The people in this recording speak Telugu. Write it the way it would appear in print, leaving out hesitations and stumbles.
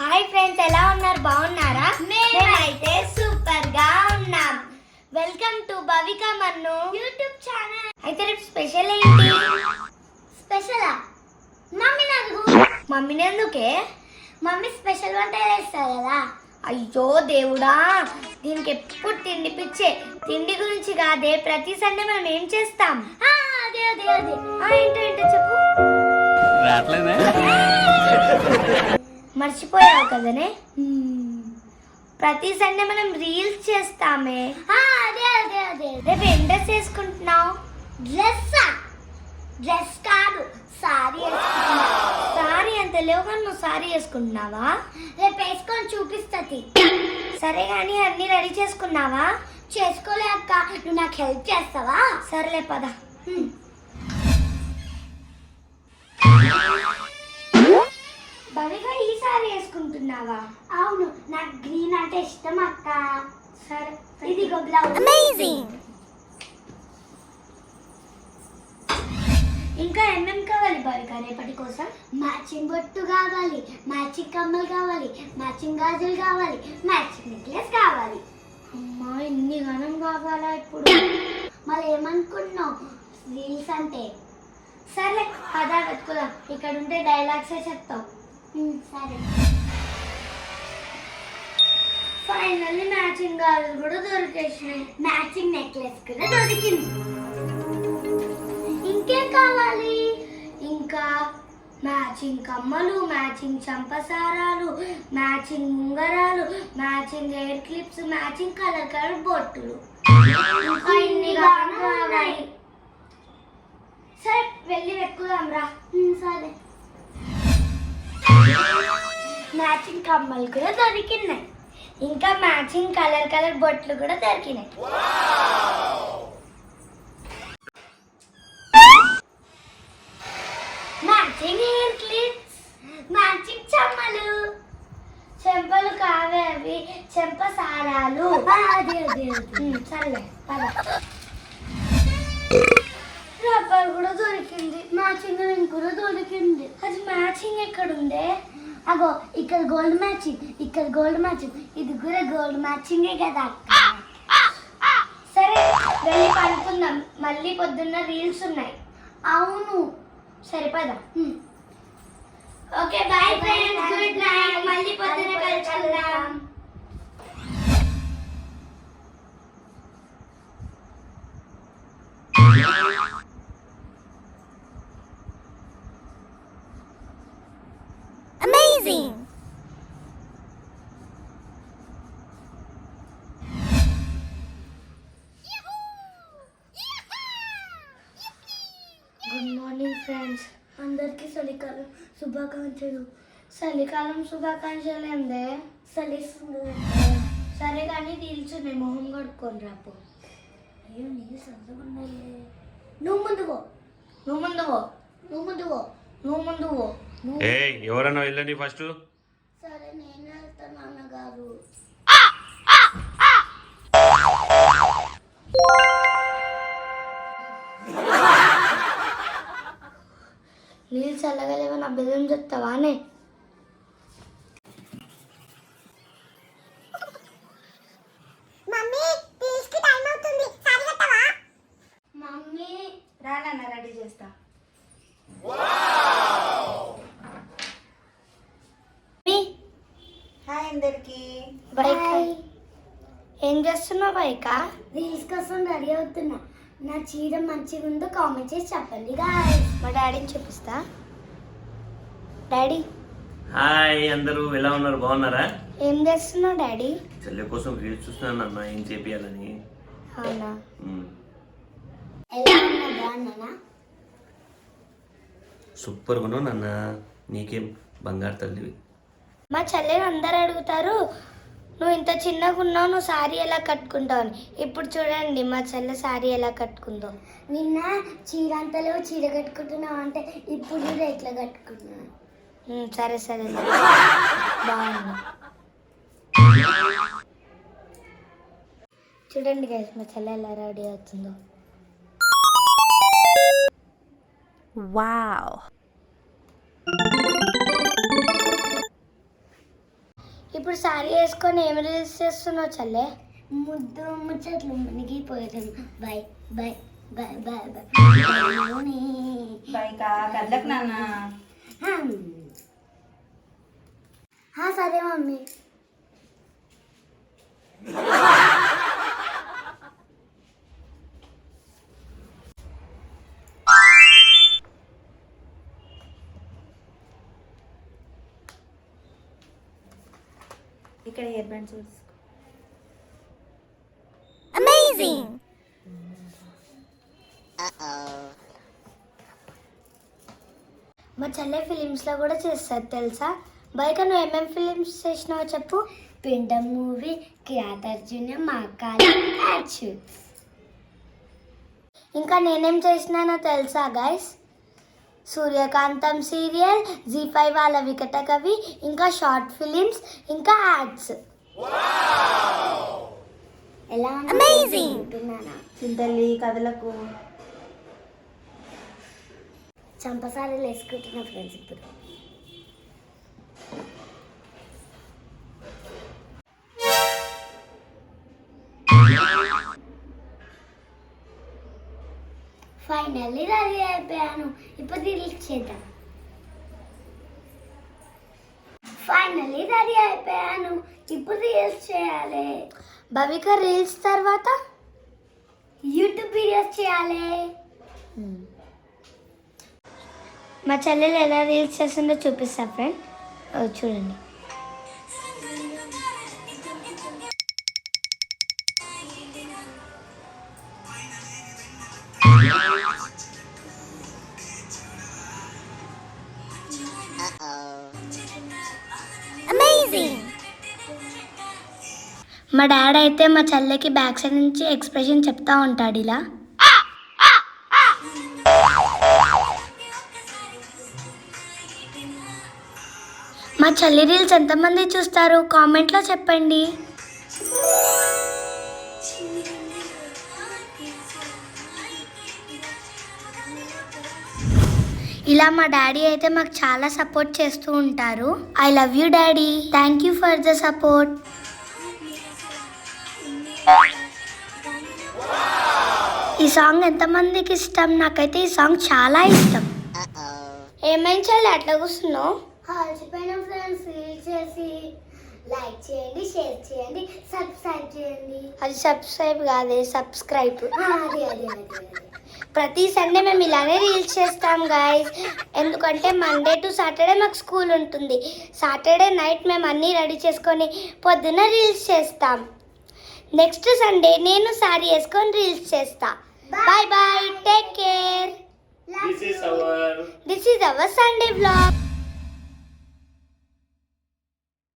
హాయ్ ఫ్రెండ్స్, ఎలా ఉన్నారు? బాగున్నారా? మేమైతే సూపర్ గా ఉన్నాం. వెల్కమ్ టు భవిక మన్ను యూట్యూబ్ ఛానల్. అయితే రేపు స్పెషల్ ఏంటి? స్పెషలా? మమ్మీని ఎందుకే? మమ్మీ స్పెషల్ వంట చేస్తారు కదా. అయ్యో దేవుడా, దీనికి ఎప్పుడు తిండి పిచ్చే. తిండి గురించి కాదే, ప్రతి సండే మనం ఏం చేస్తాం? అదే అదే అదే ఏంటో చెప్పు. మర్చిపోయావు కదనే. ప్రతి సండే మనం రీల్స్ చేస్తామే. అదే అదే అదే రేపు ఏం డ్రెస్ వేసుకుంటున్నావు? డ్రెస్ కాదు, సారీ. సారీ అంత లేవు కానీ నువ్వు సారీ వేసుకుంటున్నావా? రేపు వేసుకొని చూపిస్తుంది. సరే కానీ అన్ని రెడీ చేసుకున్నావా? చేసుకోలే అక్క, నువ్వు నాకు హెల్ప్ చేస్తావా? సరేలే పద. బవిగా ఈ సారీ వేసుకుంటున్నావా? అవును, నాకు గ్రీన్ అంటే ఇష్టం అక్క. సరే, ఇది బ్లౌజ్. అమేజింగ్. ఇంకా ఏమేం కావాలి బవిగా రేపటి కోసం? మ్యాచింగ్ బొట్టు కావాలి, మ్యాచింగ్ కమ్మలు కావాలి, మ్యాచింగ్ గాజులు కావాలి, మ్యాచింగ్ నెక్లెస్ కావాలి. అమ్మా, ఇన్ని గణం కావాలా ఇప్పుడు? మరి ఏమనుకుంటున్నావు రీల్స్ అంటే? సరే పదా వెతుకుదాం. ఇక్కడ ఉంటే డైలాగ్సే చెప్తావు. సరే. ఫైనల్లీ మ్యాచింగ్ గాజులు కూడా దొరికేసినాయి, మ్యాచింగ్ నెక్లెస్ కూడా దొరికింది. ఇంకేం కావాలి? ఇంకా మ్యాచింగ్ కమ్మలు, మ్యాచింగ్ చంపసారాలు, మ్యాచింగ్ ఉంగరాలు, matching hair clips, matching colour colour బొట్టులు. ఇంకా ఇన్ని కావాలి. సరే వెళ్ళి వెతుకుదాం రా. సరే. మ్యాచింగ్ కమ్మలు కూడా దొరికినాయి, ఇంకా మ్యాచింగ్ కలర్ కలర్ బొట్లు కూడా దొరికినాయి. మ్యాచింగ్ హెయిర్ క్లిప్స్, మ్యాచింగ్ చెమ్మలు. చెంపలు కావే అవి, చెంప సారాలు. సరే పద. రబ్బర్ కూడా దొరికింది, మ్యాచింగ్ రింగ్ కూడా దొరికింది. అది మ్యాచింగ్ ఎక్కడుందే? అగో ఇక్కడ గోల్డ్ మ్యాచింగ్, ఇక్కడ గోల్డ్ మ్యాచింగ్, ఇది కూడా గోల్డ్ మ్యాచింగే కదా. సరే వెళ్ళి పడుకుందాం, మళ్ళీ పొద్దున్న రీల్స్ ఉన్నాయి. అవును సరిపదా. Okay bye friends, good night. మళ్ళీ పొద్దున్న కలుసుకుందాం. Amazing. గుడ్ మార్నింగ్ ఫ్రెండ్స్, అందరికీ చలికాలం శుభాకాంక్షలు. చలికాలం శుభాకాంక్షలు ఏందే? చలిస్తుంది. సరే కానీ నిల్చున్నాయి, మొహం కడుక్కొని రాపో. అయ్యో నీళ్ళు చదువుకున్నాయి. నువ్వు ముందు పో, నువ్వు ముందు పో, నువ్వు ముందు పో, నువ్వు ముందు పో. ఎవరన్నా వెళ్ళండి ఫస్ట్. సరే నేను వెళ్తాను అన్నగారు. నీళ్ళు చల్లగలేవో నా బెల్లం చెప్తావానే? మమ్మీ రానన్న రెడీ చేస్తా. హాయ్ అందరికి. ఏం చేస్తున్నావు బైక? రీల్స్ కోసం రెడీ అవుతున్నా. నా చీర మంచిగా ఉందో కామెంట్ చేసి చెప్పండి గాయ్స్. మా డాడీని చూపిస్తా. డాడీ హాయ్ అందరూ, ఎలా ఉన్నారు? బాగున్నారా? ఏం చేస్తున్నావు డాడీ? చెల్లె కోసం రీల్స్ చూస్తున్నాను అన్న, ఏం చేపియాలని. అవునా? ఎలా ఉన్నా బాగున్నానా? సూపర్గా ఉన్నావు నాన్న, నీకేం బంగారు తల్లివి. మా చెల్లెని అందరు అడుగుతారు, నువ్వు ఇంత చిన్నగా ఉన్నావు, నువ్వు సారీ ఎలా కట్టుకుంటావు అని. ఇప్పుడు చూడండి మా చెల్లె సారీ ఎలా కట్టుకుందో. నిన్న చీర అంతలో చీర కట్టుకుంటున్నావు అంటే ఇప్పుడు కూడా ఎట్లా కట్టుకుంటున్నావు? సరే సరే బాగుంది. చూడండి గైస్ మా చెల్లె ఎలా రెడీ అవుతుందో. వావ్. ఇప్పుడు సారీ వేసుకొని ఏం రీల్స్ చేస్తున్నావు చల్లే? ముద్దు ముచ్చట్లు మునిగిపోయాం. Bye bye bye bye bye బైకా కదలకు నాన్న. సరే మమ్మీ. ఇక్కడ హెయిర్ బ్యాండ్స్ చూసుకో. అమేజింగ్. మా చెల్లె ఫిలిమ్స్లో కూడా చేస్తారు తెలుసా? బయట నువ్వు ఏమేమి ఫిలిమ్స్ చేసినావో చెప్పు. పిండం మూవీ, కిరాతార్జున, మాకాలి, యాడ్షూట్స్. ఇంకా నేనేం చేసినానో తెలుసా గైస్? సూర్యకాంతం సీరియల్, జీ5 వాళ్ళ వికట కవి, ఇంకా షార్ట్ ఫిలిమ్స్, ఇంకా యాడ్స్. ఎలా ఉంటున్నానా? చింతల్లి కథలకు చంపసారీలు వేసుకుంటున్నా ఫ్రెండ్స్ ఇప్పుడు. ఫైనల్లీ రెడీ అయిపోయాను. ఇప్పుడు రీల్స్ చేద్దాం. ఫైనల్లీ రెడీ అయిపోయాను. ఇప్పుడు రీల్స్ చేయాలి. భవిక రీల్స్ తర్వాత యూట్యూబ్ వీడియోస్ చేయాలి. మా చెల్లెలు ఎలా రీల్స్ చేస్తుందో చూపిస్తా ఫ్రెండ్, చూడండి. మా డాడీ అయితే మా చెల్లెకి బ్యాక్ సైడ్ నుంచి ఎక్స్ప్రెషన్ చెప్తా ఉంటాడు ఇలా. మా చెల్లి రీల్స్ ఎంతమంది చూస్తారు కామెంట్లో చెప్పండి. ఇలా మా డాడీ అయితే మాకు చాలా సపోర్ట్ చేస్తూ ఉంటారు. I love you daddy, thank you for the support. ఈ సాంగ్ ఎంతమందికి ఇష్టం? నాకైతే ఈ సాంగ్ చాలా ఇష్టం. ఏమైనా చాలా అట్లా కూర్చున్నావు? అలసిపోయిన ఫ్రెండ్స్, రీల్స్ చేసి లైక్ చేయండి, షేర్ చేయండి, సబ్స్క్రైబ్ చేయండి. అది సబ్స్క్రైబ్ కాదే, సబ్స్క్రైబ్. ప్రతి సండే మేము ఇలానే రీల్స్ చేస్తాం గైస్. ఎందుకంటే మండే టు సాటర్డే మాకు స్కూల్ ఉంటుంది. సాటర్డే నైట్ మేము అన్నీ రెడీ చేసుకొని పొద్దున్న రీల్స్ చేస్తాం. నెక్స్ట్ సండే నేను సారీ వేసుకొని రీల్స్ చేస్తా. Bye bye, take care. This is our Sunday vlog.